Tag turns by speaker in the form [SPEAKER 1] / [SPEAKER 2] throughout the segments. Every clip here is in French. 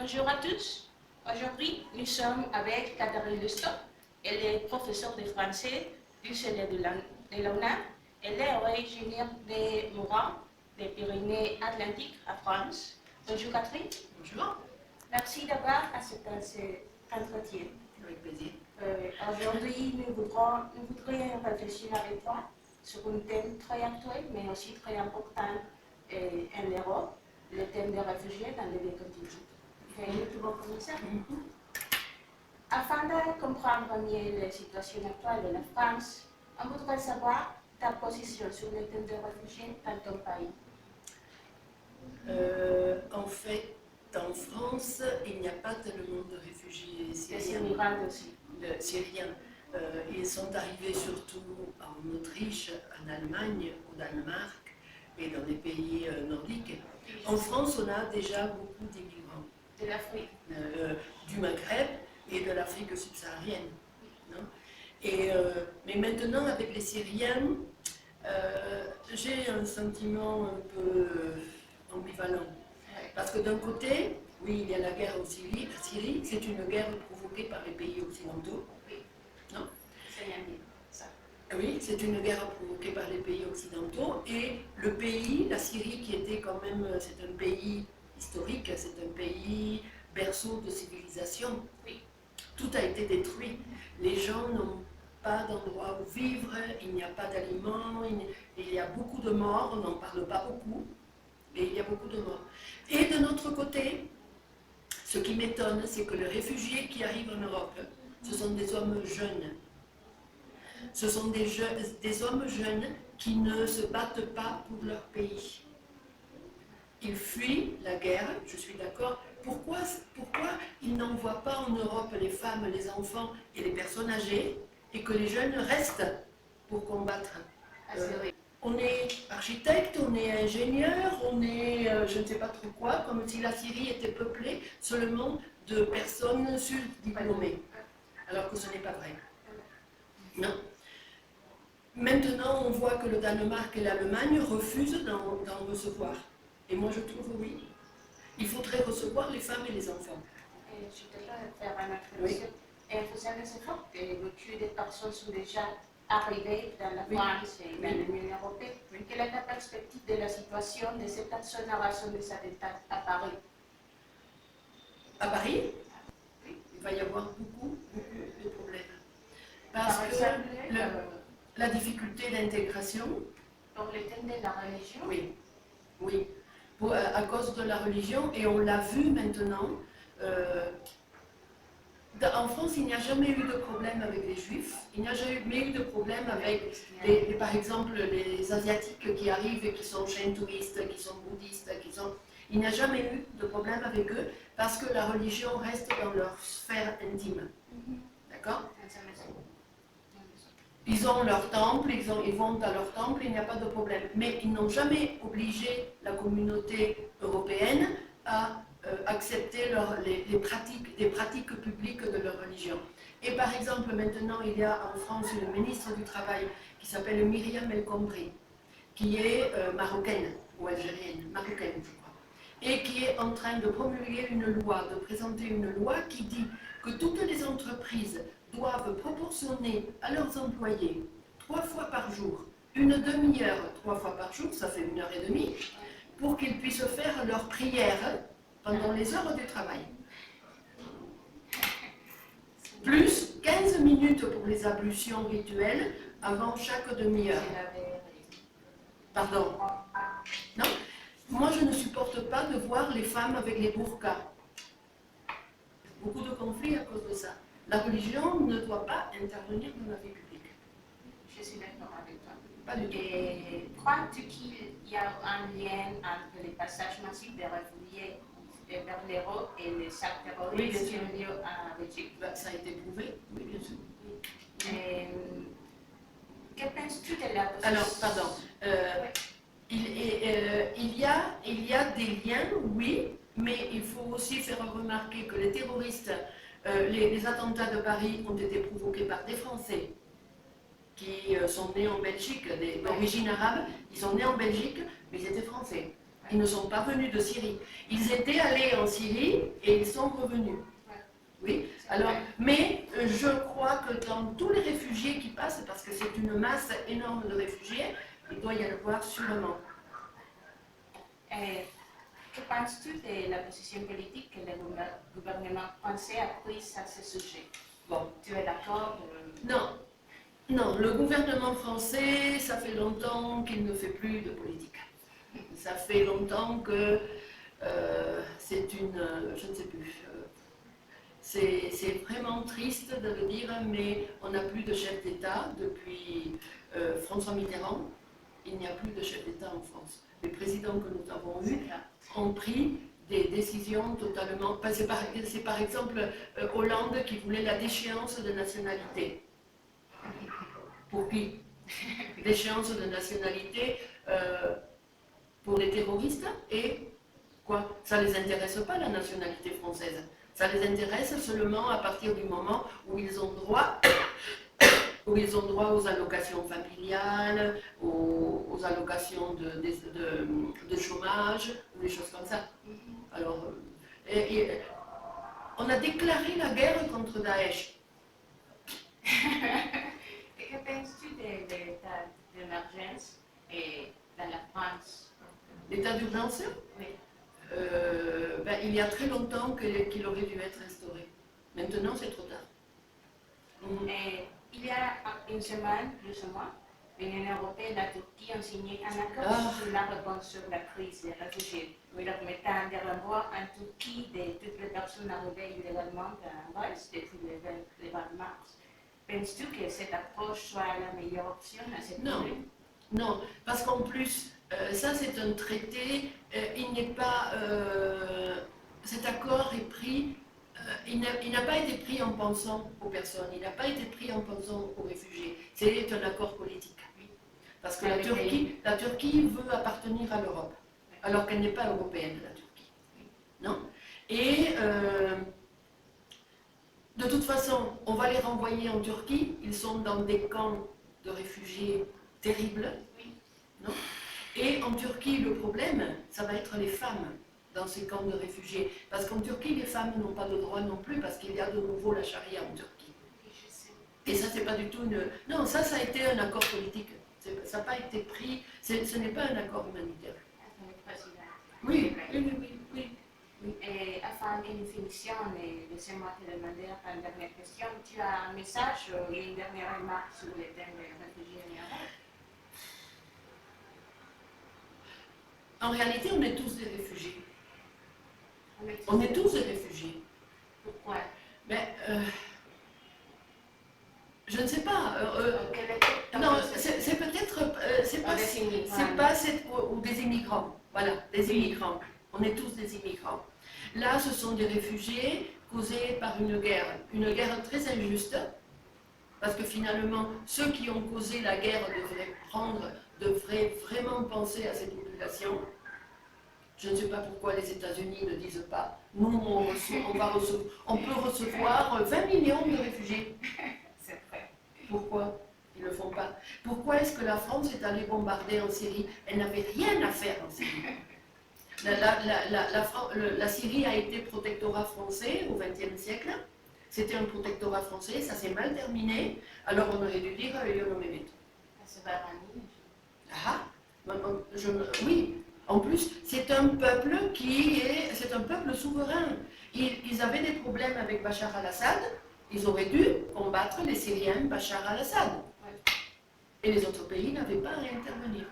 [SPEAKER 1] Bonjour à tous. Aujourd'hui, nous sommes avec Catherine Lesto. Elle est professeure de français du CELE de l'UNAM. Elle est originaire de Moran, des Pyrénées-Atlantiques, à France. Bonjour Catherine.
[SPEAKER 2] Bonjour.
[SPEAKER 1] Merci d'avoir accepté cet entretien.
[SPEAKER 2] Avec plaisir.
[SPEAKER 1] Aujourd'hui, nous voudrions réfléchir avec toi sur un thème très actuel, mais aussi très important en Europe, le thème des réfugiés dans les deux continents. Tu vas commencer. Afin de comprendre mieux la situation actuelle de la France, on voudrait savoir ta position sur le thème des réfugiés dans ton pays.
[SPEAKER 2] En fait, en France, il n'y a pas tellement de réfugiés syriens.
[SPEAKER 1] Les migrants aussi.
[SPEAKER 2] Syriens. Ils sont arrivés surtout en Autriche, en Allemagne, au Danemark et dans les pays nordiques. En France, on a déjà beaucoup d'immigrants.
[SPEAKER 1] De l'Afrique.
[SPEAKER 2] Du Maghreb et de l'Afrique subsaharienne. Non mais maintenant, avec les Syriens, j'ai un sentiment un peu ambivalent. Parce que d'un côté, oui, il y a la guerre en Syrie. La Syrie, c'est une guerre provoquée par les pays occidentaux. Non ?
[SPEAKER 1] C'est bien dit, ça.
[SPEAKER 2] Oui, c'est une guerre provoquée par les pays occidentaux. Et le pays, la Syrie, qui était quand même, c'est un pays historique, c'est un pays berceau de civilisation.
[SPEAKER 1] Oui.
[SPEAKER 2] Tout a été détruit. Les gens n'ont pas d'endroit où vivre, il n'y a pas d'aliments, il y a beaucoup de morts, on n'en parle pas beaucoup, mais il y a beaucoup de morts. Et de notre côté, ce qui m'étonne, c'est que les réfugiés qui arrivent en Europe, ce sont des hommes jeunes. Ce sont des hommes jeunes qui ne se battent pas pour leur pays. Ils fuient la guerre, je suis d'accord. Pourquoi ils n'envoient pas en Europe les femmes, les enfants et les personnes âgées et que les jeunes restent pour combattre On est architecte, on est ingénieur, on est je ne sais pas trop quoi, comme si la Syrie était peuplée seulement de personnes surdiplômées. Alors que ce n'est pas vrai. Non. Maintenant, on voit que le Danemark et l'Allemagne refusent d'en recevoir. Et moi, je trouve oui. Il faudrait recevoir les femmes et les enfants.
[SPEAKER 1] Je voudrais faire une intervention. Et vous savez, c'est fort que beaucoup de personnes sont déjà arrivées dans la France et dans l'Union européenne. Quelle est la perspective de la situation de cette accélération des attentats à Paris?
[SPEAKER 2] À Paris, il va y avoir beaucoup de problèmes. Parce
[SPEAKER 1] Par
[SPEAKER 2] que
[SPEAKER 1] exemple,
[SPEAKER 2] la difficulté d'intégration.
[SPEAKER 1] Pour le thème de la religion?
[SPEAKER 2] Oui. À cause de la religion, et on l'a vu maintenant. En France, il n'y a jamais eu de problème avec les Juifs, il n'y a jamais eu de problème avec, par exemple, les Asiatiques qui arrivent et qui sont shintoïstes, qui sont bouddhistes, il n'y a jamais eu de problème avec eux parce que la religion reste dans leur sphère intime. D'accord ? Ils ont leur temple, ils vont à leur temple, il n'y a pas de problème. Mais ils n'ont jamais obligé la communauté européenne à accepter les pratiques publiques de leur religion. Et par exemple, maintenant, il y a en France une ministre du Travail qui s'appelle Myriam El Khomri, qui est marocaine ou algérienne, marocaine, je crois, et qui est en train de promulguer une loi, de présenter une loi qui dit que toutes les entreprises doivent proportionner à leurs employés 3 fois par jour, une demi-heure 3 fois par jour, ça fait 1h30, pour qu'ils puissent faire leur prière pendant les heures du travail. Plus 15 minutes pour les ablutions rituelles avant chaque demi-heure. Pardon. Non ? Moi, je ne supporte pas de voir les femmes avec les burqas. Beaucoup de conflits à cause de ça. La religion ne doit pas intervenir dans la vie publique.
[SPEAKER 1] Je suis d'accord avec toi.
[SPEAKER 2] Pas du tout.
[SPEAKER 1] Et crois-tu qu'il y a un lien entre les passages massifs des réfugiés vers l'Europe et les actes terroristes qui ont lieu en Belgique?
[SPEAKER 2] Ça a été prouvé, oui, bien sûr.
[SPEAKER 1] Que penses-tu de la position?
[SPEAKER 2] Alors, pardon. Il y a des liens, oui, mais il faut aussi faire remarquer que les terroristes, les attentats de Paris ont été provoqués par des Français qui sont nés en Belgique, d'origine arabe. Ils sont nés en Belgique, mais ils étaient français. Ils ne sont pas venus de Syrie. Ils étaient allés en Syrie et ils sont revenus. Oui, alors, mais je crois que dans tous les réfugiés qui passent, parce que c'est une masse énorme de réfugiés, il doit y en avoir sûrement.
[SPEAKER 1] Que penses-tu de la position politique que le gouvernement français a prise à ce sujet?
[SPEAKER 2] Bon.
[SPEAKER 1] Tu es d'accord?
[SPEAKER 2] Non, non, le gouvernement français, ça fait longtemps qu'il ne fait plus de politique. Ça fait longtemps que c'est une, je ne sais plus, c'est vraiment triste de le dire, mais on n'a plus de chef d'État depuis François Mitterrand. Il n'y a plus de chef d'État en France. Les présidents que nous avons eus ont pris des décisions totalement... C'est par exemple Hollande qui voulait la déchéance de nationalité. Pour qui? Déchéance de nationalité pour les terroristes et quoi? Ça ne les intéresse pas la nationalité française. Ça les intéresse seulement à partir du moment où ils ont droit, aux allocations familiales, aux allocations de chômage, ou des choses comme ça. Alors, on a déclaré la guerre contre Daesh.
[SPEAKER 1] Que penses-tu de l'état d'urgence dans la France?
[SPEAKER 2] L'état d'urgence?
[SPEAKER 1] Oui.
[SPEAKER 2] Il y a très longtemps qu'il aurait dû être instauré. Maintenant, c'est trop tard.
[SPEAKER 1] Il y a une semaine, plus ou moins, l'Union européenne et la Turquie ont signé un accord sur la réponse sur la crise des réfugiés, permettant de renvoi en Turquie de toutes les personnes arrivées illégalement en Grèce depuis le 20 mars. Penses-tu que cette approche soit la meilleure option à cette problème?
[SPEAKER 2] Non, parce qu'en plus, ça c'est un traité, il n'est pas... cet accord est pris, il n'a pas été pris en pensant aux personnes, il n'a pas été pris en pensant aux réfugiés. C'est un accord politique. Parce que la Turquie veut appartenir à l'Europe, alors qu'elle n'est pas européenne, la Turquie. Non? Et de toute façon, on va les renvoyer en Turquie, ils sont dans des camps de réfugiés terribles. Non? Et en Turquie, le problème, ça va être les femmes dans ces camps de réfugiés. Parce qu'en Turquie, les femmes n'ont pas de droit non plus, parce qu'il y a de nouveau la charia en Turquie. Et ça, c'est pas du tout une... Non, ça a été un accord politique. Ça n'a pas été pris... Ce n'est pas un accord humanitaire. Oui.
[SPEAKER 1] Et afin que nous finissions, laissez-moi te demander une dernière question. Tu as un message ou une dernière remarque sur le thème des réfugiés en Europe?
[SPEAKER 2] En réalité, on est tous des réfugiés. On est tous des réfugiés.
[SPEAKER 1] Pourquoi?
[SPEAKER 2] Je ne sais pas. Non, c'est peut-être... ou des immigrants. Voilà, des immigrants. On est tous des immigrants. Là, ce sont des réfugiés causés par une guerre très injuste, parce que finalement, ceux qui ont causé la guerre devraient vraiment penser à cette population. Je ne sais pas pourquoi les États-Unis ne disent pas. Nous, on peut recevoir 20 millions de réfugiés.
[SPEAKER 1] C'est vrai.
[SPEAKER 2] Pourquoi ils ne le font pas? Pourquoi est-ce que la France est allée bombarder en Syrie? Elle n'avait rien à faire en Syrie. La Syrie a été protectorat français au XXe siècle. C'était un protectorat français, ça s'est mal terminé. Alors on aurait dû dire Io non mi metto. Oui. En plus, c'est un peuple c'est un peuple souverain. Ils avaient des problèmes avec Bachar al-Assad. Ils auraient dû combattre les Syriens Bachar al-Assad. Et les autres pays n'avaient pas à intervenir.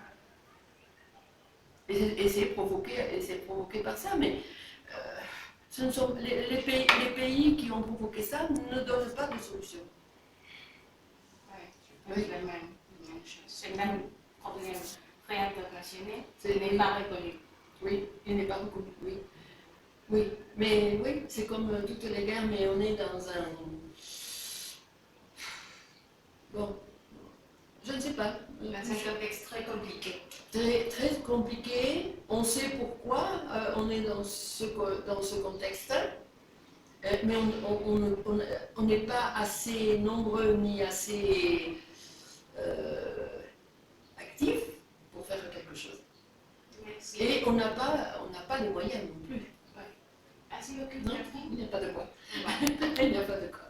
[SPEAKER 2] Et c'est provoqué par ça, mais ce ne sont, les pays qui ont provoqué ça ne donnent pas de solution.
[SPEAKER 1] Oui. C'est un problème très international, il n'est pas reconnu.
[SPEAKER 2] Oui, il n'est pas reconnu, oui. Oui, mais oui, c'est comme toutes les guerres, mais on est dans un... Bon, je ne sais pas.
[SPEAKER 1] C'est un contexte très compliqué.
[SPEAKER 2] Très compliqué. On sait pourquoi on est dans ce contexte, mais on n'est pas assez nombreux ni assez actifs pour faire quelque chose.
[SPEAKER 1] Merci.
[SPEAKER 2] Et on n'a pas les moyens non plus.
[SPEAKER 1] Merci beaucoup,
[SPEAKER 2] Non,
[SPEAKER 1] Jeffrey.
[SPEAKER 2] il n'y a pas de quoi.
[SPEAKER 1] Ouais.
[SPEAKER 2] Il n'y a pas de quoi.